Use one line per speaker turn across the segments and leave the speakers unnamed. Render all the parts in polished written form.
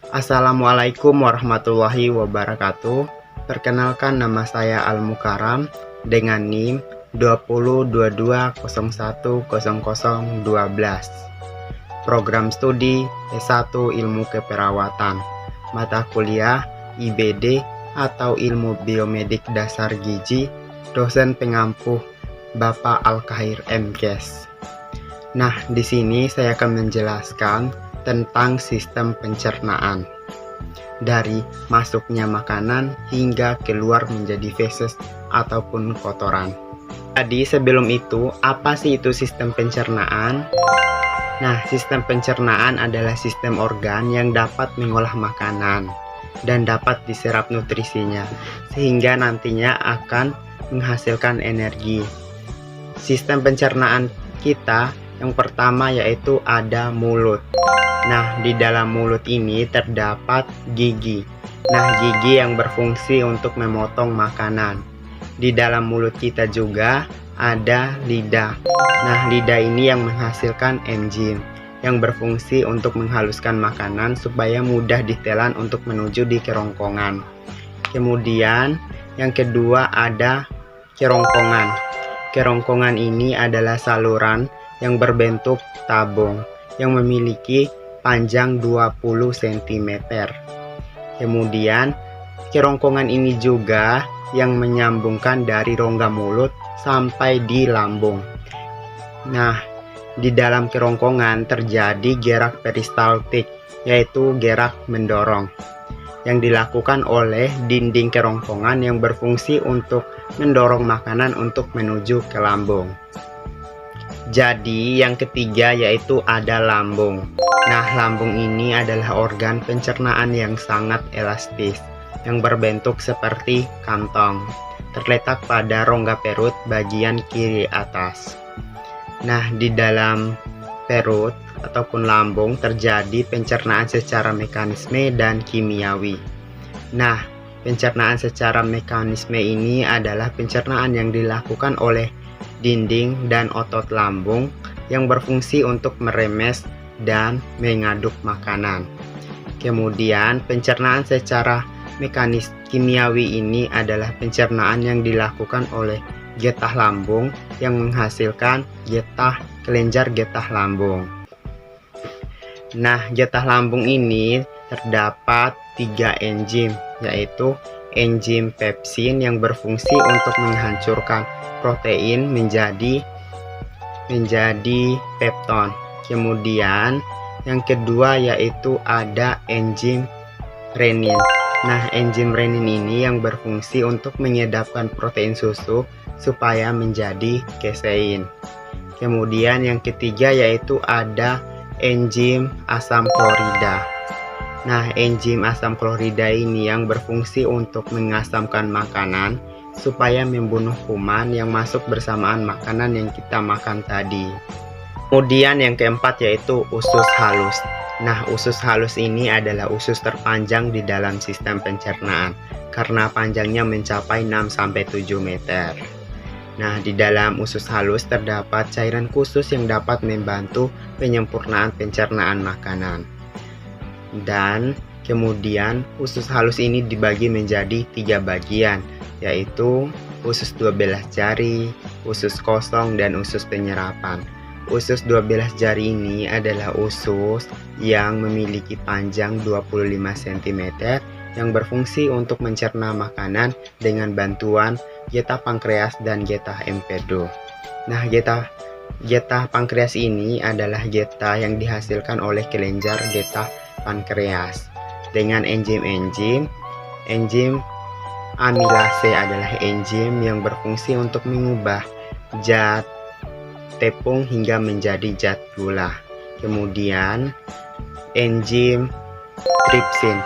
Assalamualaikum warahmatullahi wabarakatuh. Perkenalkan, nama saya Al Mukaram dengan NIM 2022010012. Program studi S1 Ilmu Keperawatan. Mata kuliah IBD atau Ilmu Biomedik Dasar Gizi. Dosen pengampu Bapak Al-Kahir MKes. Nah, di sini saya akan menjelaskan tentang sistem pencernaan dari masuknya makanan hingga keluar menjadi feses ataupun kotoran. Jadi sebelum itu, apa sih itu sistem pencernaan? Nah, sistem pencernaan adalah sistem organ yang dapat mengolah makanan dan dapat diserap nutrisinya sehingga nantinya akan menghasilkan energi. Sistem pencernaan kita yang pertama yaitu ada mulut. Nah, di dalam mulut ini terdapat gigi. Nah, gigi yang berfungsi untuk memotong makanan. Di dalam mulut kita juga ada lidah. Nah, lidah ini yang menghasilkan enzim yang berfungsi untuk menghaluskan makanan supaya mudah ditelan untuk menuju di kerongkongan. Kemudian, yang kedua ada kerongkongan. Kerongkongan ini adalah saluran yang berbentuk tabung yang memiliki panjang 20 cm. Kemudian kerongkongan ini juga yang menyambungkan dari rongga mulut sampai di lambung. Nah, di dalam kerongkongan terjadi gerak peristaltik, yaitu gerak mendorong yang dilakukan oleh dinding kerongkongan yang berfungsi untuk mendorong makanan untuk menuju ke lambung. Jadi yang ketiga yaitu ada lambung. Nah, lambung ini adalah organ pencernaan yang sangat elastis yang berbentuk seperti kantong, terletak pada rongga perut bagian kiri atas. Nah, di dalam perut ataupun lambung terjadi pencernaan secara mekanisme dan kimiawi. Nah, pencernaan secara mekanisme ini adalah pencernaan yang dilakukan oleh dinding dan otot lambung yang berfungsi untuk meremes dan mengaduk makanan. Kemudian pencernaan secara mekanis kimiawi ini adalah pencernaan yang dilakukan oleh getah lambung yang menghasilkan kelenjar getah lambung. Nah, getah lambung ini terdapat 3 enzim, yaitu enzim pepsin yang berfungsi untuk menghancurkan protein menjadi pepton. Kemudian yang kedua yaitu ada enzim renin. Nah, enzim renin ini yang berfungsi untuk menyedapkan protein susu supaya menjadi kasein. Kemudian yang ketiga yaitu ada enzim asam klorida. Nah, enzim asam klorida ini yang berfungsi untuk mengasamkan makanan supaya membunuh kuman yang masuk bersamaan makanan yang kita makan tadi. Kemudian yang keempat yaitu usus halus. Nah, usus halus ini adalah usus terpanjang di dalam sistem pencernaan karena panjangnya mencapai 6-7 meter. Nah, di dalam usus halus terdapat cairan khusus yang dapat membantu penyempurnaan pencernaan makanan. Dan kemudian usus halus ini dibagi menjadi 3 bagian, yaitu usus 12 jari, usus kosong, dan usus penyerapan. Usus 12 jari ini adalah usus yang memiliki panjang 25 cm yang berfungsi untuk mencerna makanan dengan bantuan getah pankreas dan getah empedu. Nah, getah pankreas ini adalah getah yang dihasilkan oleh kelenjar getah pankreas dengan enzim amilase adalah enzim yang berfungsi untuk mengubah zat tepung hingga menjadi zat gula. Kemudian enzim tripsin.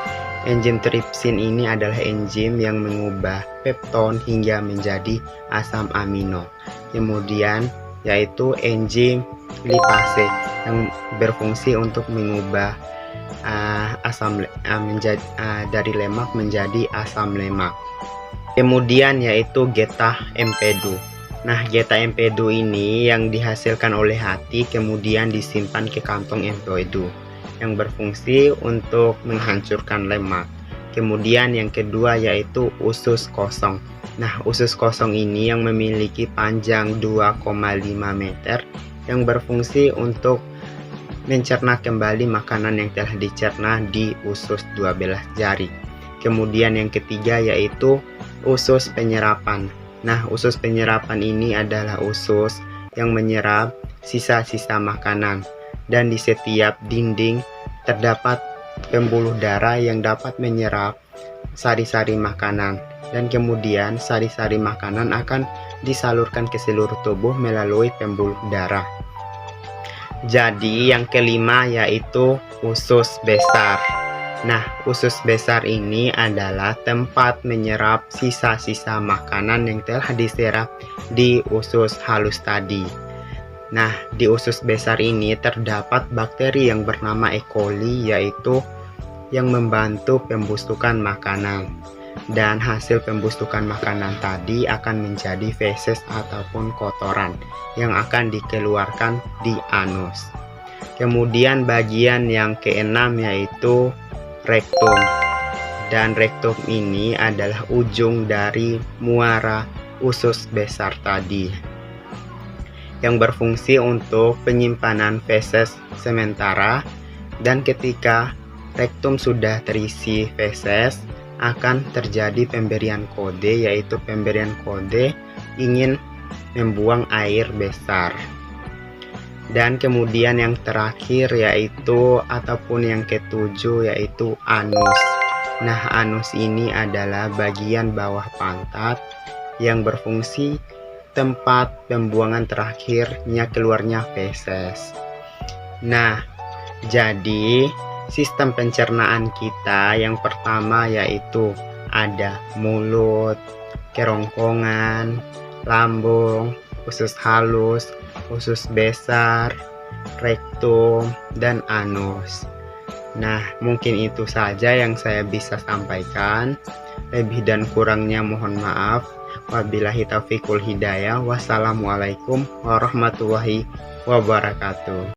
Enzim tripsin ini adalah enzim yang mengubah pepton hingga menjadi asam amino. Kemudian yaitu enzim lipase yang berfungsi untuk mengubah dari lemak menjadi asam lemak. Kemudian yaitu getah empedu. Nah, getah empedu ini yang dihasilkan oleh hati kemudian disimpan ke kantong empedu. yang berfungsi untuk menghancurkan lemak. Kemudian yang kedua yaitu usus kosong. Nah, usus kosong ini yang memiliki panjang 2,5 meter yang berfungsi untuk mencerna kembali makanan yang telah dicerna di usus 12 jari. Kemudian yang ketiga yaitu usus penyerapan. Nah, usus penyerapan ini adalah usus yang menyerap sisa-sisa makanan, dan di setiap dinding terdapat pembuluh darah yang dapat menyerap sari-sari makanan, dan kemudian sari-sari makanan akan disalurkan ke seluruh tubuh melalui pembuluh darah. Jadi yang kelima yaitu usus besar. Nah, usus besar ini adalah tempat menyerap sisa-sisa makanan yang telah diserap di usus halus tadi. Nah, di usus besar ini terdapat bakteri yang bernama E. coli, yaitu yang membantu pembusukan makanan. Dan hasil pembusukan makanan tadi akan menjadi feses ataupun kotoran yang akan dikeluarkan di anus. Kemudian bagian yang keenam yaitu rektum. Dan rektum ini adalah ujung dari muara usus besar tadi, yang berfungsi untuk penyimpanan feses sementara, dan ketika rektum sudah terisi feses akan terjadi pemberian kode, yaitu pemberian kode ingin membuang air besar. Dan kemudian yang terakhir yaitu ataupun yang ketujuh yaitu anus. Nah, anus ini adalah bagian bawah pantat yang berfungsi tempat pembuangan terakhirnya keluarnya feses. Nah, jadi sistem pencernaan kita yang pertama yaitu ada mulut, kerongkongan, lambung, usus halus, usus besar, rektum, dan anus. Nah, mungkin itu saja yang saya bisa sampaikan. Lebih dan kurangnya mohon maaf. Wabillahi taufiqul hidayah. Wassalamualaikum warahmatullahi wabarakatuh.